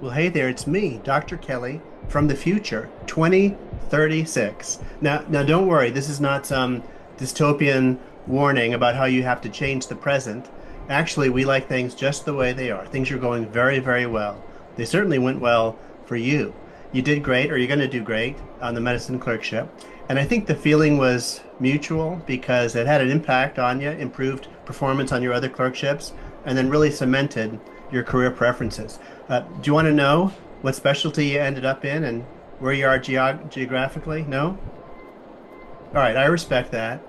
Well, hey there, it's me, Dr. Kelly from the future, 2036. Now, don't worry, this is not some dystopian warning about how you have to change the present. Actually, we like things just the way they are. Things are going very, very well. They certainly went well for you. You did great, or you're going to do great on the medicine clerkship. And I think the feeling was mutual because it had an impact on you, improved performance on your other clerkships, and then really cemented your career preferences. Do you want to know what specialty you ended up in and where you are geographically? No? All right, I respect that.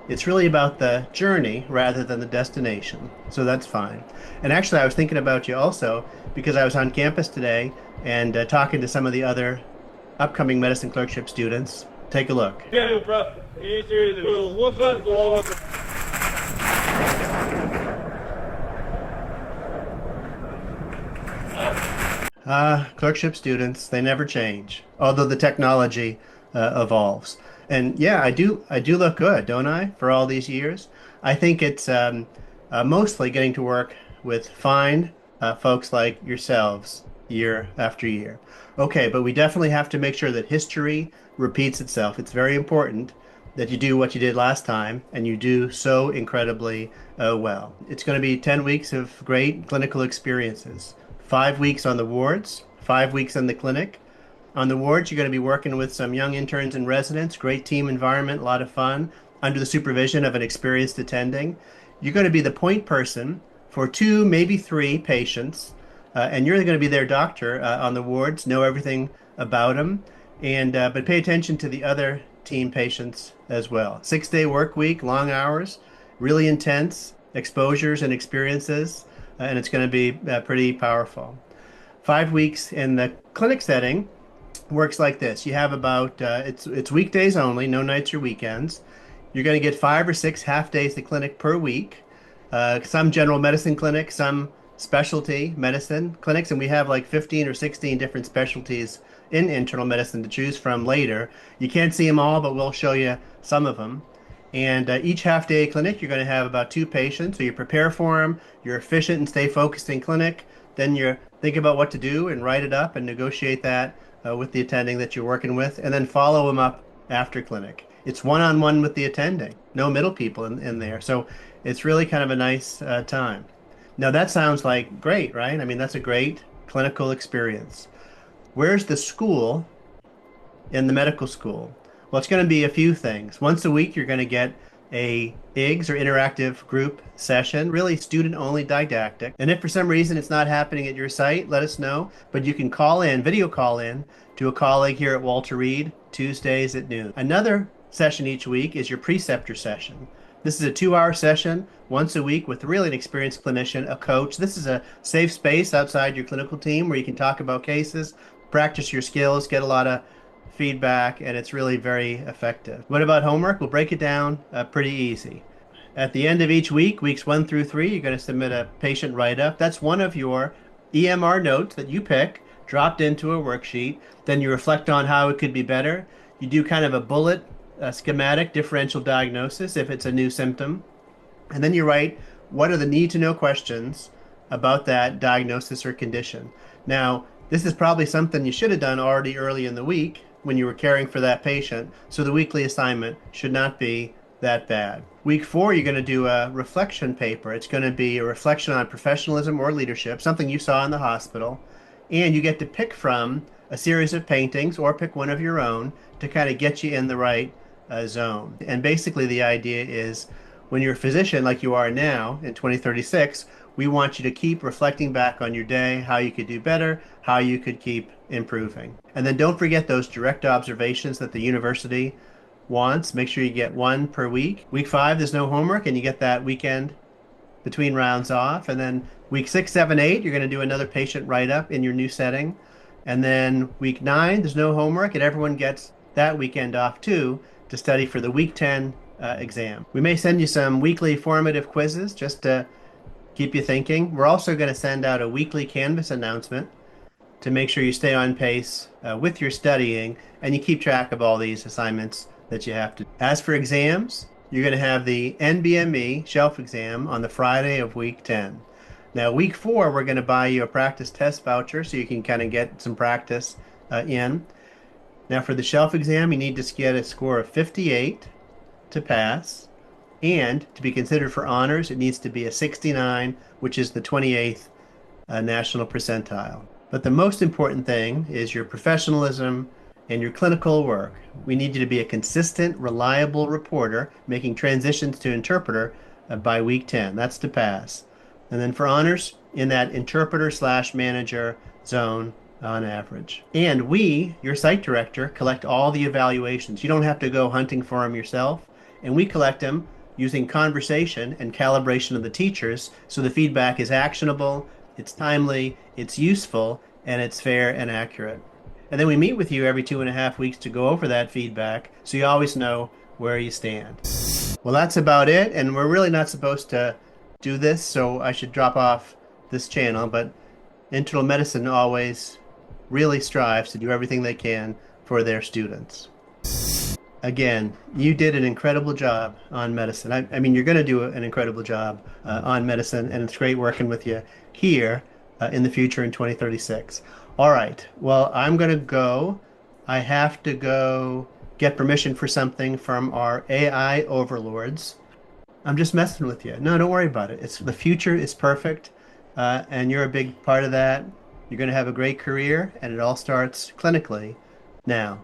It's really about the journey rather than the destination, so that's fine. And actually, I was thinking about you also because I was on campus today and talking to some of the other upcoming medicine clerkship students. Take a look. Yeah, bro. Clerkship students, they never change, although the technology evolves. And yeah, I do look good, don't I, for all these years? I think it's mostly getting to work with fine folks like yourselves year after year. Okay, but we definitely have to make sure that history repeats itself. It's very important that you do what you did last time and you do so incredibly well. It's going to be 10 weeks of great clinical experiences. 5 weeks on the wards, 5 weeks in the clinic. On the wards, you're going to be working with some young interns and residents, great team environment, a lot of fun, under the supervision of an experienced attending. You're going to be the point person for two, maybe three patients, and you're going to be their doctor on the wards, know everything about them, and but pay attention to the other team patients as well. 6-day work week, long hours, really intense exposures and experiences, and it's going to be pretty powerful. 5 weeks in the clinic setting works like this. You have about it's weekdays only, no nights or weekends. You're going to get 5 or 6 half days of clinic per week. Some general medicine clinics, some specialty medicine clinics, and we have like 15 or 16 different specialties in internal medicine to choose from later. You can't see them all, but we'll show you some of them. And each half day clinic, you're going to have about two patients. So you prepare for them, you're efficient and stay focused in clinic. Then you think about what to do and write it up and negotiate that with the attending that you're working with, and then follow them up after clinic. It's one-on-one with the attending, no middle people in there. So it's really kind of a nice time. Now that sounds like great, right? I mean, that's a great clinical experience. Where's the school in the medical school? Well, it's going to be a few things. Once a week, you're going to get a IGS or interactive group session, really student only didactic. And if for some reason it's not happening at your site, let us know. But you can call in, video call in to a colleague here at Walter Reed Tuesdays at noon. Another session each week is your preceptor session. This is a 2-hour session once a week with really an experienced clinician, a coach. This is a safe space outside your clinical team where you can talk about cases, practice your skills, get a lot of feedback, and it's really very effective. What about homework? We'll break it down pretty easy. At the end of each week, weeks 1 through 3, you're going to submit a patient write-up. That's one of your EMR notes that you pick, dropped into a worksheet. Then you reflect on how it could be better. You do kind of a bullet schematic differential diagnosis if it's a new symptom. And then you write what are the need to know questions about that diagnosis or condition. Now, this is probably something you should have done already early in the week when you were caring for that patient, so the weekly assignment should not be that bad. Week 4, you're going to do a reflection paper. It's going to be a reflection on professionalism or leadership, something you saw in the hospital, and you get to pick from a series of paintings or pick one of your own to kind of get you in the right zone. And basically the idea is when you're a physician like you are now in 2036, we want you to keep reflecting back on your day, how you could do better, how you could keep improving. And then don't forget those direct observations that the university wants. Make sure you get one per week. Week 5, there's no homework, and you get that weekend between rounds off. And then week 6, 7, 8, you're going to do another patient write-up in your new setting. And then week 9, there's no homework, and everyone gets that weekend off too to study for the week 10 exam. We may send you some weekly formative quizzes just to keep you thinking. We're also going to send out a weekly Canvas announcement to make sure you stay on pace with your studying and you keep track of all these assignments that you have to. As for exams, you're going to have the NBME shelf exam on the Friday of week 10. Now, week 4, we're going to buy you a practice test voucher so you can kind of get some practice in. Now, for the shelf exam, you need to get a score of 58 to pass. And to be considered for honors, it needs to be a 69, which is the 28th national percentile. But the most important thing is your professionalism and your clinical work. We need you to be a consistent, reliable reporter, making transitions to interpreter by week 10. That's to pass. And then for honors, in that interpreter slash manager zone on average. And we, your site director, collect all the evaluations. You don't have to go hunting for them yourself. And we collect them using conversation and calibration of the teachers so the feedback is actionable, it's timely, it's useful, and it's fair and accurate. And then we meet with you every 2.5 weeks to go over that feedback so you always know where you stand. Well, that's about it, and we're really not supposed to do this, so I should drop off this channel, but internal medicine always really strives to do everything they can for their students. Again, you did an incredible job on medicine. I mean, you're going to do an incredible job on medicine, and it's great working with you here in the future in 2036. All right. Well, I'm going to go. I have to go get permission for something from our AI overlords. I'm just messing with you. No, don't worry about it. It's the future is perfect, and you're a big part of that. You're going to have a great career, and it all starts clinically now.